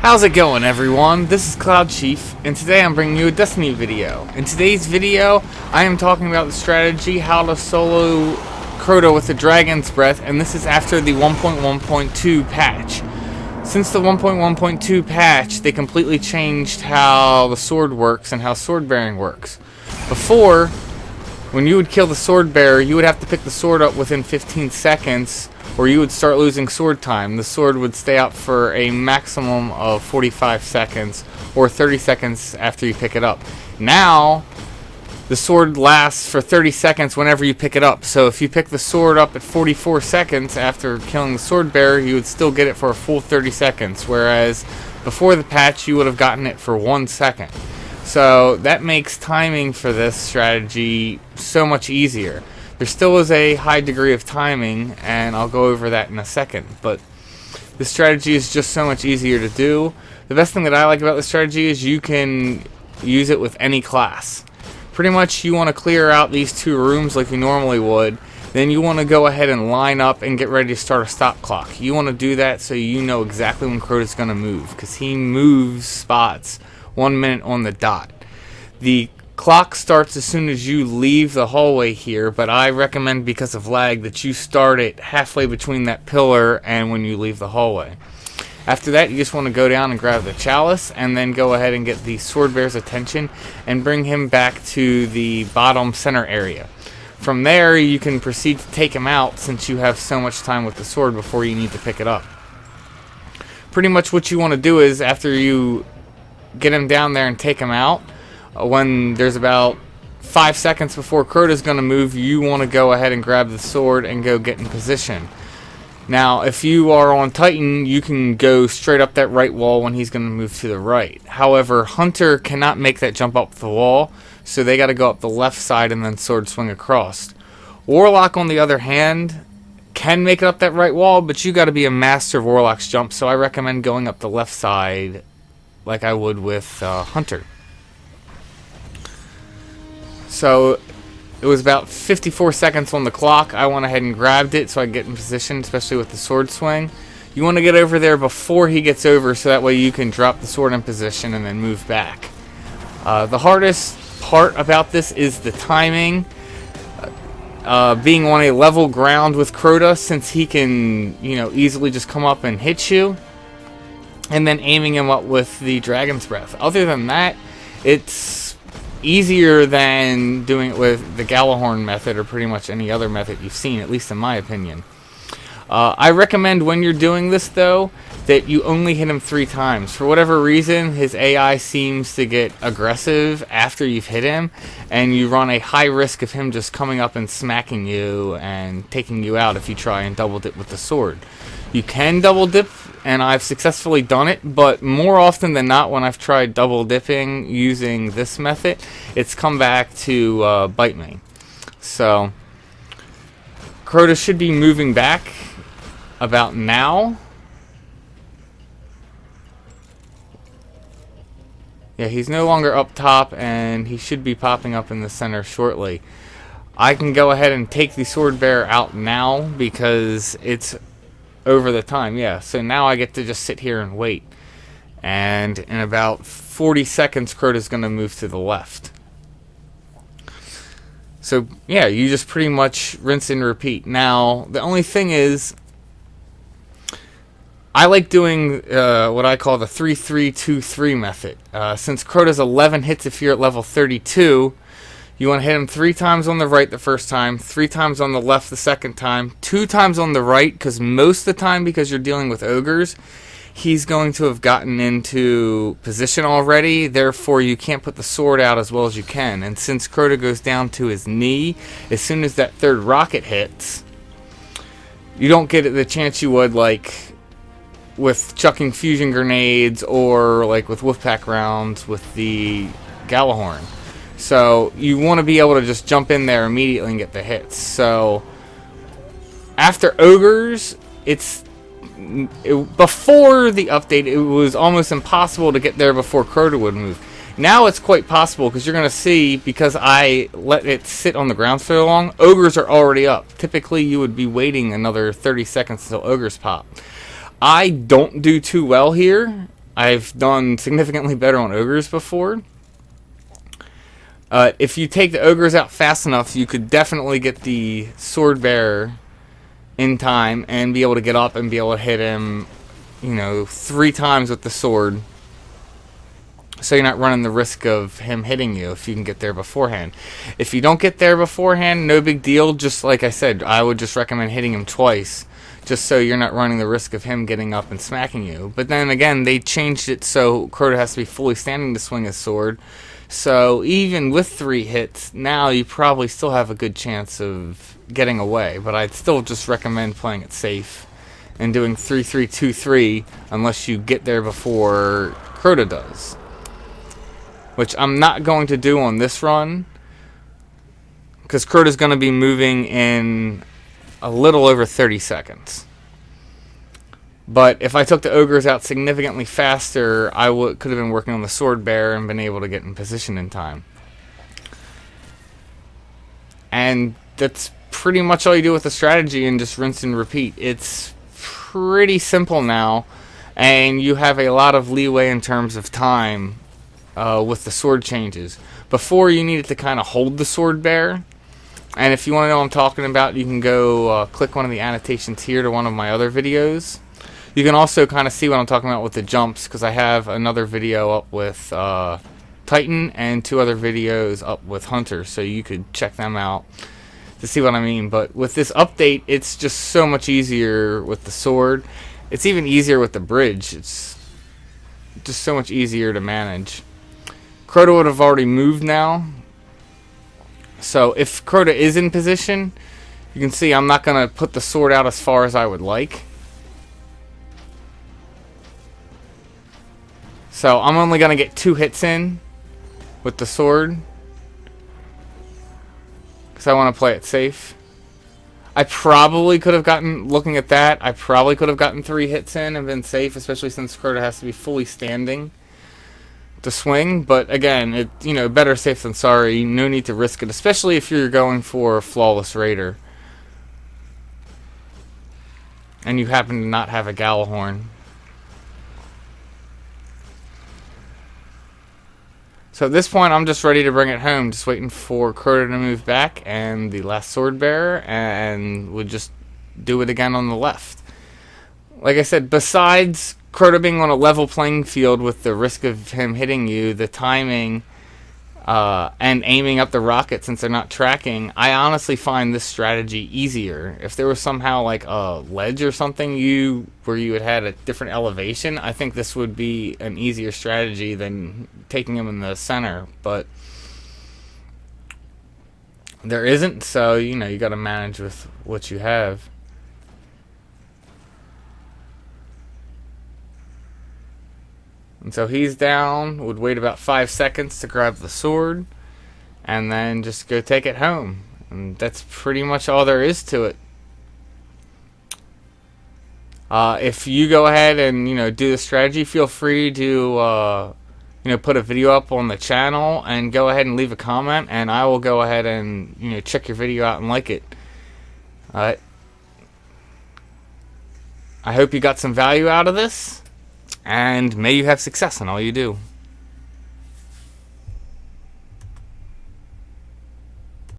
How's it going, everyone? This is Cloud Chief, and today I'm bringing you a Destiny video. In today's video, I am talking about the strategy how to solo Crota with the Dragon's Breath, and this is after the 1.1.2 patch. Since the 1.1.2 patch, they completely changed how the sword works and how swordbearing works. Before, when you would kill the swordbearer, you would have to pick the sword up within 15 seconds, or you would start losing sword time. The sword would stay up for a maximum of 45 seconds, or 30 seconds after you pick it up. Now, the sword lasts for 30 seconds whenever you pick it up. So if you pick the sword up at 44 seconds after killing the swordbearer, you would still get it for a full 30 seconds, whereas before the patch, you would have gotten it for 1 second. So that makes timing for this strategy so much easier. There still is a high degree of timing, and I'll go over that in a second, but the strategy is just so much easier to do. The best thing that I like about the strategy is you can use it with any class. Pretty much you want to clear out these two rooms like you normally would, then you want to go ahead and line up and get ready to start a stop clock. You want to do that so you know exactly when Crota's going to move, because he moves spots 1 minute on the dot. The clock starts as soon as you leave the hallway here, but I recommend, because of lag, that you start it halfway between that pillar and when you leave the hallway. After that, you just want to go down and grab the chalice and then go ahead and get the swordbearer's attention and bring him back to the bottom center area. From there, you can proceed to take him out, since you have so much time with the sword before you need to pick it up. Pretty much what you want to do is, after you get him down there and take him out, when there's about 5 seconds before Crota's going to move, you want to go ahead and grab the sword and go get in position. Now, if you are on Titan, you can go straight up that right wall when he's going to move to the right. However, Hunter cannot make that jump up the wall, so they got to go up the left side and then sword swing across. Warlock, on the other hand, can make it up that right wall, but you got to be a master of Warlock's jump, so I recommend going up the left side like I would with Hunter. So it was about 54 seconds on the clock. I went ahead and grabbed it so I could get in position, especially with the sword swing. You want to get over there before he gets over, so that way you can drop the sword in position and then move back. The hardest part about this is the timing. Being on a level ground with Crota, since he can, easily just come up and hit you, and then aiming him up with the Dragon's Breath. Other than that, it's easier than doing it with the Gjallarhorn method, or pretty much any other method you've seen, at least in my opinion. I recommend when you're doing this, though, that you only hit him 3 times. For whatever reason, his AI seems to get aggressive after you've hit him, and you run a high risk of him just coming up and smacking you and taking you out if you try and double dip with the sword. You can double dip, and I've successfully done it, but more often than not, when I've tried double dipping using this method, it's come back to bite me. So Crota should be moving back about now. Yeah, he's no longer up top, and he should be popping up in the center shortly. I can go ahead and take the swordbearer out now because it's over the time. Yeah, so now I get to just sit here and wait, and in about 40 seconds Crota's going to move to the left. So yeah, you just pretty much rinse and repeat. Now the only thing is, I like doing what I call the 3-3-2-3 method. Since Crota's 11 hits if you're at level 32, you want to hit him 3 times on the right the first time, 3 times on the left the second time, 2 times on the right, because most of the time, because you're dealing with ogres, he's going to have gotten into position already, therefore you can't put the sword out as well as you can. And since Crota goes down to his knee, as soon as that 3rd rocket hits, you don't get the chance you would like with chucking fusion grenades, or like with wolfpack rounds with the Gjallarhorn. So you want to be able to just jump in there immediately and get the hits. So after ogres, before the update, it was almost impossible to get there before Crota would move. Now it's quite possible, because you're going to see, because I let it sit on the ground so long, ogres are already up. Typically you would be waiting another 30 seconds until ogres pop. I don't do too well here. I've done significantly better on ogres before. If you take the ogres out fast enough, you could definitely get the swordbearer in time and be able to get up and be able to hit him, 3 times with the sword. So you're not running the risk of him hitting you if you can get there beforehand. If you don't get there beforehand, no big deal. Just like I said, I would just recommend hitting him twice, just so you're not running the risk of him getting up and smacking you. But then again, they changed it so Crota has to be fully standing to swing his sword. So even with 3 hits, now you probably still have a good chance of getting away. But I'd still just recommend playing it safe and doing 3-3-2-3 unless you get there before Crota does. Which I'm not going to do on this run, because Crota's going to be moving in a little over 30 seconds. But if I took the ogres out significantly faster, I could have been working on the swordbearer and been able to get in position in time. And that's pretty much all you do with the strategy, and just rinse and repeat. It's pretty simple now, and you have a lot of leeway in terms of time with the sword changes. Before, you needed to kind of hold the swordbearer, and if you want to know what I'm talking about, you can go click one of the annotations here to one of my other videos. You can also kind of see what I'm talking about with the jumps, because I have another video up with Titan and 2 other videos up with Hunter, so you could check them out to see what I mean. But with this update, it's just so much easier with the sword. It's even easier with the bridge. It's just so much easier to manage. Crota would have already moved now. So if Crota is in position, you can see I'm not going to put the sword out as far as I would like. So I'm only going to get 2 hits in with the sword, because I want to play it safe. I probably could have gotten, looking at that, I probably could have gotten 3 hits in and been safe, especially since Crota has to be fully standing to swing. But again, better safe than sorry. No need to risk it, especially if you're going for a flawless raider and you happen to not have a Gjallarhorn. So at this point, I'm just ready to bring it home, just waiting for Crota to move back and the last swordbearer, and we'll just do it again on the left. Like I said, besides Crota being on a level playing field with the risk of him hitting you, the timing, and aiming up the rocket since they're not tracking, I honestly find this strategy easier. If there was somehow like a ledge or something where you had a different elevation, I think this would be an easier strategy than taking him in the center. But there isn't, so you got to manage with what you have. And so he's down, would wait about 5 seconds to grab the sword, and then just go take it home. And that's pretty much all there is to it. If you go ahead and do the strategy, feel free to put a video up on the channel and go ahead and leave a comment, and I will go ahead and check your video out and like it. I hope you got some value out of this, and may you have success in all you do.